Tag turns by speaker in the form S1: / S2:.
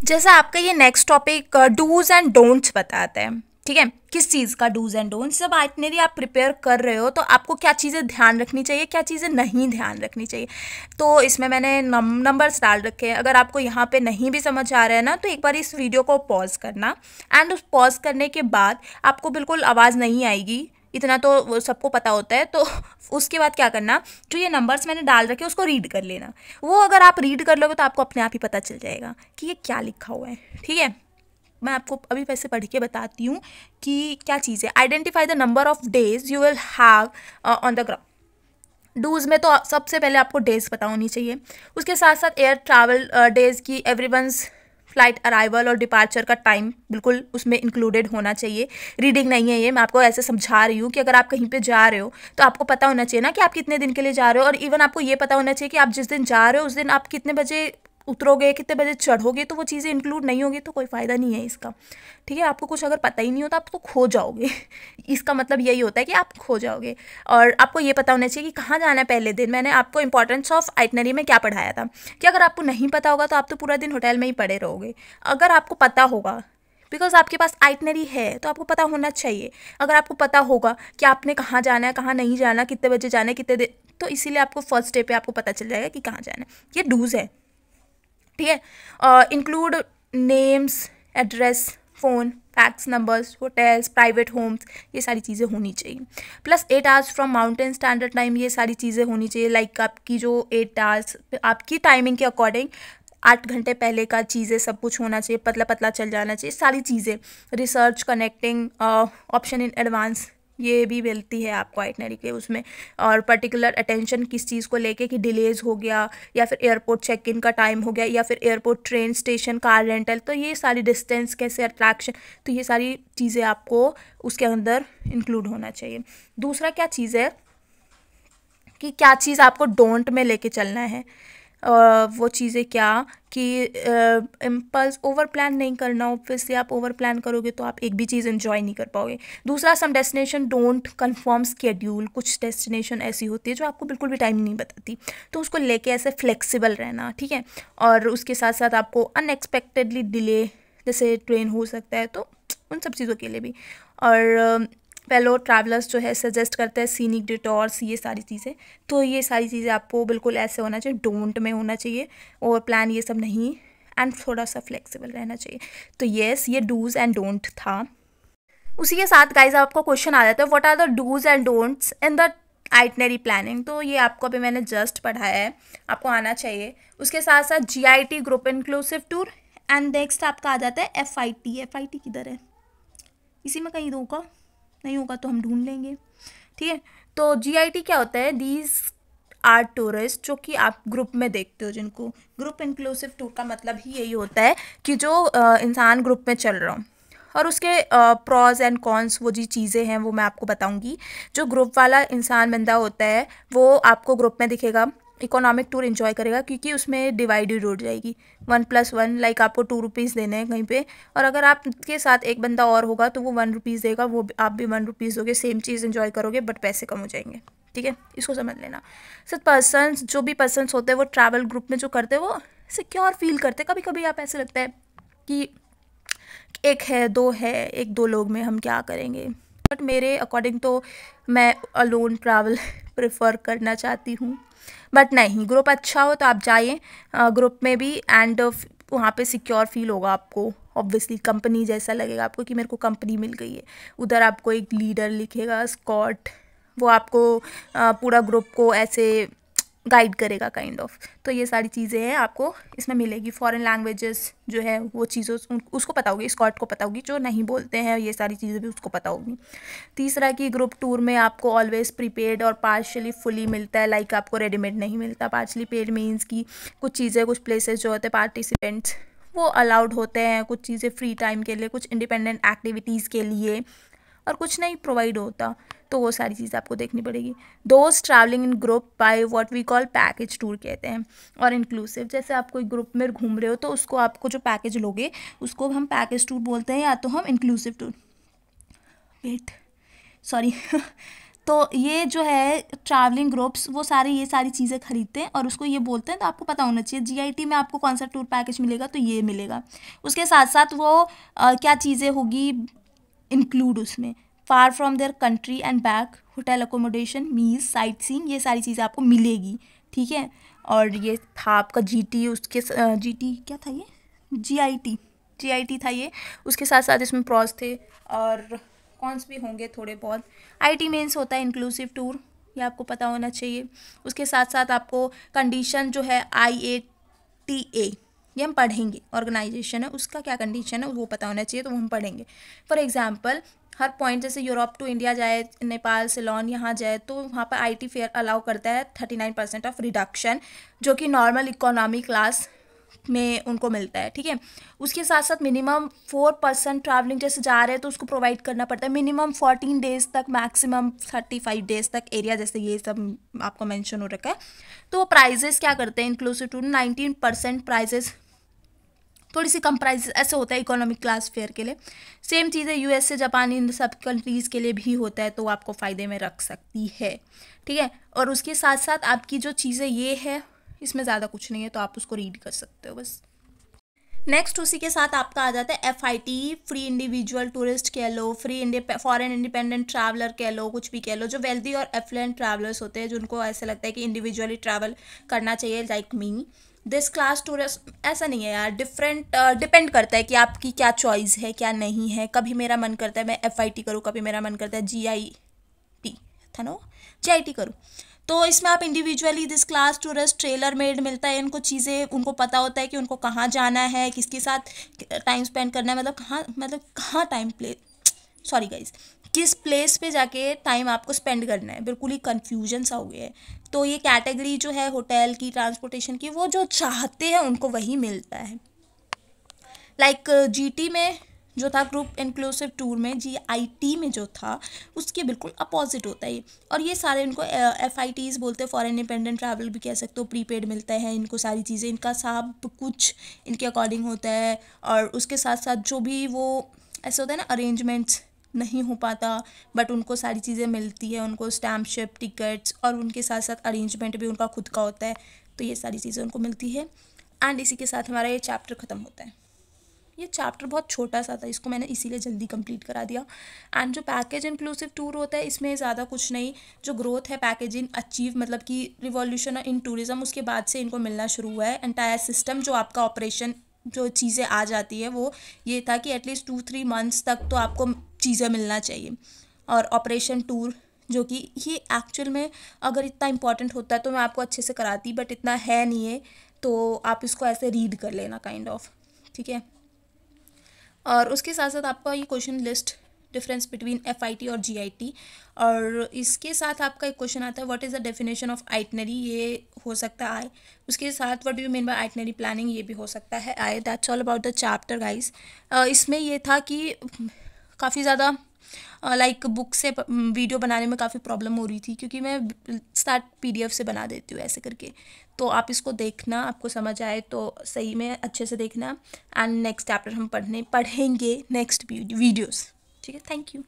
S1: जैसा आपका ये next topic do's and don'ts बताता है, ठीक है, किस चीज़ का डूज एंड डोंट्स। जब आइटनरी आप प्रिपेयर कर रहे हो तो आपको क्या चीज़ें ध्यान रखनी चाहिए, क्या चीज़ें नहीं ध्यान रखनी चाहिए। तो इसमें मैंने नंबर्स डाल रखे हैं। अगर आपको यहाँ पे नहीं भी समझ आ रहा है ना, तो एक बार इस वीडियो को पॉज करना, एंड उस पॉज करने के बाद आपको बिल्कुल आवाज़ नहीं आएगी, इतना तो वो सबको पता होता है। तो उसके बाद क्या करना, जो ये नंबर्स मैंने डाल रखे उसको रीड कर लेना। वो अगर आप रीड कर लोगे तो आपको अपने आप ही पता चल जाएगा कि ये क्या लिखा हुआ है, ठीक है। मैं आपको अभी वैसे पढ़ के बताती हूँ कि क्या चीज़ है। Identify the number of days you will have on the ground. Do's में तो सबसे पहले आपको डेज पता होनी चाहिए। उसके साथ साथ एयर ट्रैवल डेज की एवरीवंस फ्लाइट अराइवल और डिपार्चर का टाइम बिल्कुल उसमें इंक्लूडेड होना चाहिए। रीडिंग नहीं है ये, मैं आपको ऐसे समझा रही हूँ कि अगर आप कहीं पे जा रहे हो तो आपको पता होना चाहिए ना कि आप कितने दिन के लिए जा रहे हो, और इवन आपको ये पता होना चाहिए कि आप जिस दिन जा रहे हो उस दिन आप कितने बजे उतरोगे, कितने बजे चढ़ोगे। तो वो चीज़ें इंक्लूड नहीं होगी तो कोई फ़ायदा नहीं है इसका, ठीक है। आपको कुछ अगर पता ही नहीं होता आप तो खो जाओगे। इसका मतलब यही होता है कि आप खो जाओगे। और आपको ये पता होना चाहिए कि कहाँ जाना है पहले दिन। मैंने आपको इंपॉर्टेंस ऑफ आइटनरी में क्या पढ़ाया था कि अगर आपको नहीं पता होगा तो आप तो पूरा दिन होटल में ही पड़े रहोगे। अगर आपको पता होगा, बिकॉज आपके पास आइटनरी है, तो आपको पता होना चाहिए। अगर आपको पता होगा कि आपने कहाँ जाना है, कहाँ नहीं जाना, कितने बजे जाना है, कितने दिन, तो इसीलिए आपको फर्स्ट डे पे आपको पता चल जाएगा कि कहाँ जाना है। ये डूज है, ठीक है। Include names, address, phone, fax numbers, hotels, private homes, ये सारी चीज़ें होनी चाहिए। Plus 8 hours from Mountain Standard Time, ये सारी चीज़ें होनी चाहिए। लाइक आपकी जो 8 आवर्स आपकी टाइमिंग के अकॉर्डिंग 8 घंटे पहले का चीज़ें सब कुछ होना चाहिए, पतला पतला चल जाना चाहिए सारी चीज़ें। Research, connecting, option in advance, ये भी मिलती है आपको आइटनरी के उसमें। और पर्टिकुलर अटेंशन किस चीज़ को लेके कि डिलेज हो गया, या फिर एयरपोर्ट चेक इन का टाइम हो गया, या फिर airport train station car rental, तो ये सारी डिस्टेंस कैसे अट्रैक्शन, तो ये सारी चीज़ें आपको उसके अंदर इंक्लूड होना चाहिए। दूसरा क्या चीज़ है कि क्या चीज़ आपको डोंट में लेके चलना है। वो चीज़ें क्या कि इम्पल्स ओवर प्लान नहीं करना। ऑब्वियसली आप ओवर प्लान करोगे तो आप एक भी चीज़ एंजॉय नहीं कर पाओगे। दूसरा, सम डेस्टिनेशन डोंट कंफर्म स्केड्यूल। कुछ डेस्टिनेशन ऐसी होती है जो आपको बिल्कुल भी टाइम नहीं बताती, तो उसको लेके ऐसे फ्लेक्सिबल रहना, ठीक है। और उसके साथ साथ आपको अनएक्सपेक्टेडली डिले, जैसे ट्रेन हो सकता है, तो उन सब चीज़ों के लिए भी। और फेलो ट्रैवलर्स जो है सजेस्ट करते हैं सीनिक डिटॉर्स, ये सारी चीज़ें। तो ये सारी चीज़ें आपको बिल्कुल ऐसे होना चाहिए, डोंट में होना चाहिए। ओवर प्लान ये सब नहीं, एंड थोड़ा सा फ्लेक्सिबल रहना चाहिए। तो येस, ये डूज एंड डोंट था। उसी के साथ गाइज आपको क्वेश्चन आ जाता है, what are the dos and don'ts in the itinerary planning. तो ये आपको अभी मैंने जस्ट पढ़ाया है, आपको आना चाहिए। उसके साथ साथ GIT group inclusive tour, and next आपका आ जाता है FIT। FIT किधर है, इसी में कहीं होगा, नहीं होगा तो हम ढूंढ लेंगे, ठीक है। तो GIT क्या होता है, दीज आर टूरिस्ट, जो कि आप ग्रुप में देखते हो, जिनको ग्रुप इंक्लूसिव टूर का मतलब ही यही होता है कि जो इंसान ग्रुप में चल रहा हो। और उसके प्रॉज एंड कॉन्स, वो जी चीज़ें हैं वो मैं आपको बताऊंगी। जो ग्रुप वाला इंसान बंदा होता है वो आपको ग्रुप में दिखेगा, इकोनॉमिक टूर इन्जॉय करेगा, क्योंकि उसमें डिवाइडेड हो जाएगी 1+1, लाइक आपको 2 रुपीज़ देने हैं कहीं पे, और अगर आपके साथ एक बंदा और होगा तो वो 1 रुपीज़ देगा, वो आप भी 1 रुपीज़ दोगे, सेम चीज़ इन्जॉय करोगे बट पैसे कम हो जाएंगे, ठीक है। इसको समझ लेना। सर पर्सनस, जो भी पर्सनस होते हैं वो ट्रैवल ग्रुप में जो करते हैं वो सिक्योर फील करते हैं। कभी कभी आप ऐसे लगता है कि एक है, दो है, एक दो लोग में हम क्या करेंगे, बट मेरे अकॉर्डिंग तो मैं अलोन ट्रैवल प्रेफर करना चाहती हूँ। बट नहीं, ग्रुप अच्छा हो तो आप जाइए ग्रुप में भी, एंड वहाँ पे सिक्योर फील होगा आपको। ऑब्वियसली कंपनी जैसा लगेगा आपको कि मेरे को कंपनी मिल गई है। उधर आपको एक लीडर लिखेगा, स्कॉट, वो आपको पूरा ग्रुप को ऐसे गाइड करेगा काइंड ऑफ। तो ये सारी चीज़ें हैं आपको इसमें मिलेगी। फॉरेन लैंग्वेजेस जो है वो चीज़ों उसको पता होगी, स्कॉट को पता होगी, जो नहीं बोलते हैं ये सारी चीज़ें भी उसको पता होगी। तीसरा कि ग्रुप टूर में आपको ऑलवेज प्रीपेड और पार्शली फुली मिलता है, लाइक आपको रेडीमेड नहीं मिलता। पार्शली पेड मीन्स कि कुछ चीज़ें, कुछ प्लेसेस जो होते हैं पार्टिसिपेंट्स वो अलाउड होते हैं, कुछ चीज़ें फ्री टाइम के लिए, कुछ इंडिपेंडेंट एक्टिविटीज़ के लिए, और कुछ नहीं प्रोवाइड होता। तो वो सारी चीज़ आपको देखनी पड़ेगी। Those travelling in group by what we call package tour कहते हैं। और इंक्लूसिव, जैसे आप कोई ग्रुप में घूम रहे हो तो उसको आपको जो पैकेज लोगे उसको हम पैकेज टूर बोलते हैं, या तो हम इंक्लूसिव टूर, वेट सॉरी तो ये जो है ट्रैवलिंग ग्रुप्स वो सारे ये सारी चीज़ें खरीदते हैं और उसको ये बोलते हैं, तो आपको पता होना चाहिए जीआईटी में आपको कौन सा टूर पैकेज मिलेगा, तो ये मिलेगा। उसके साथ साथ वो क्या चीज़ें होगी इंक्लूड उसमें, far from their country and back, hotel accommodation, meals, sight seeing, ये सारी चीज़ें आपको मिलेगी, ठीक है। और ये था आपका जीटी, उसके जीटी क्या था ये, जीआईटी था ये। उसके साथ साथ इसमें प्रॉस थे और कौनस भी होंगे थोड़े बहुत। आईटी मेंस होता है इंक्लूसिव टूर, ये आपको पता होना चाहिए। उसके साथ साथ आपको कंडीशन जो है IATA, ये हम पढ़ेंगे, ऑर्गेनाइजेशन है उसका क्या कंडीशन है वो पता होना चाहिए, तो वो हम पढ़ेंगे। फॉर एग्जांपल हर पॉइंट, जैसे यूरोप टू इंडिया जाए, नेपाल सिलोन यहाँ जाए, तो वहाँ पर आईटी फेयर अलाउ करता है 39% ऑफ रिडक्शन, जो कि नॉर्मल इकोनॉमी क्लास में उनको मिलता है, ठीक है। उसके साथ साथ मिनिमम 4% ट्रैवलिंग जैसे जा रहे हैं तो उसको प्रोवाइड करना पड़ता है, मिनिमम 14 डेज तक, मैक्सिमम 35 डेज तक एरिया, जैसे ये सब आपको मेंशन हो रखा है। तो प्राइजेस क्या करते हैं इंक्लूसिव टू 19% प्राइजेस, थोड़ी सी कम प्राइस ऐसे होता है इकोनॉमिक क्लास फेयर के लिए। सेम चीज़ है यूएस से जापान, इन सब कंट्रीज़ के लिए भी होता है, तो आपको फ़ायदे में रख सकती है, ठीक है। और उसके साथ साथ आपकी जो चीज़ें ये है, इसमें ज़्यादा कुछ नहीं है, तो आप उसको रीड कर सकते हो बस। नेक्स्ट उसी के साथ आपका आ जाता है FIT, फ्री इंडिविजुअल टूरिस्ट कह लो, फ्री फॉरेन इंडिपेंडेंट ट्रैवलर कह लो, कुछ भी कह लो, जो वेल्दी और एफ्लुएंट ट्रैवलर्स होते हैं, जिनको ऐसा लगता है कि इंडिविजुअली ट्रैवल करना चाहिए, like me. This class tourist, ऐसा नहीं है यार, डिफरेंट डिपेंड करता है कि आपकी क्या चॉइस है क्या नहीं है। कभी मेरा मन करता है मैं FIT करूँ, कभी मेरा मन करता है GIT था ना, GIT करूँ। तो इसमें आप individually this class tourist trailer made मिलता है, इनको चीज़ें उनको पता होता है कि उनको कहाँ जाना है, किसके साथ टाइम स्पेंड करना है, मतलब कहाँ टाइम प्ले सॉरी गाइज, किस प्लेस पे जाके टाइम आपको स्पेंड करना है, बिल्कुल ही कन्फ्यूजन सा हो गया है। तो ये कैटेगरी जो है होटल की, ट्रांसपोर्टेशन की, वो जो चाहते हैं उनको वही मिलता है। लाइक GT में जो था ग्रुप इंक्लूसिव टूर में, GIT में जो था उसके बिल्कुल अपोजिट होता है ये। और ये सारे इनको FITs बोलते हैं, फॉरेन इंडिपेंडेंट ट्रैवल भी कह सकते हो, प्रीपेड मिलता है इनको, सारी चीज़ें इनका सब कुछ इनके अकॉर्डिंग होता है। और उसके साथ साथ जो भी वो ऐसे होता है ना, अरेंजमेंट्स नहीं हो पाता बट उनको सारी चीज़ें मिलती है, उनको स्टैम्पशिप, टिकट्स, और उनके साथ साथ अरेंजमेंट भी उनका खुद का होता है, तो ये सारी चीज़ें उनको मिलती है। एंड इसी के साथ हमारा ये चैप्टर ख़त्म होता है। ये चैप्टर बहुत छोटा सा था, इसको मैंने इसीलिए जल्दी कंप्लीट करा दिया। एंड जो पैकेज इंक्लूसिव टूर होता है, इसमें ज़्यादा कुछ नहीं, जो ग्रोथ है पैकेजिंग अचीव, मतलब कि रिवॉल्यूशन इन टूरिज़्म, उसके बाद से इनको मिलना शुरू हुआ है। एंटायर सिस्टम जो आपका ऑपरेशन, जो चीज़ें आ जाती है, वो ये था कि एटलीस्ट 2-3 मंथ्स तक तो आपको चीज़ें मिलना चाहिए। और ऑपरेशन टूर, जो कि ये एक्चुअल में अगर इतना इंपॉर्टेंट होता है तो मैं आपको अच्छे से कराती, बट इतना है नहीं है, तो आप इसको ऐसे रीड कर लेना काइंड ऑफ, ठीक है। और उसके साथ साथ आपका ये question list, difference between FIT और GIT, और इसके साथ आपका एक क्वेश्चन आता है what is the definition of itinerary, ये हो सकता है आए। उसके साथ what do you mean by itinerary planning, ये भी हो सकता है आए। That's all about the chapter guys. इसमें ये था कि काफ़ी ज़्यादा लाइक बुक से वीडियो बनाने में काफ़ी प्रॉब्लम हो रही थी, क्योंकि मैं स्टार्ट PDF से बना देती हूँ ऐसे करके। तो आप इसको देखना, आपको समझ आए तो सही में अच्छे से देखना। एंड नेक्स्ट चैप्टर हम पढ़ेंगे नेक्स्ट वीडियोस, ठीक है। Thank you.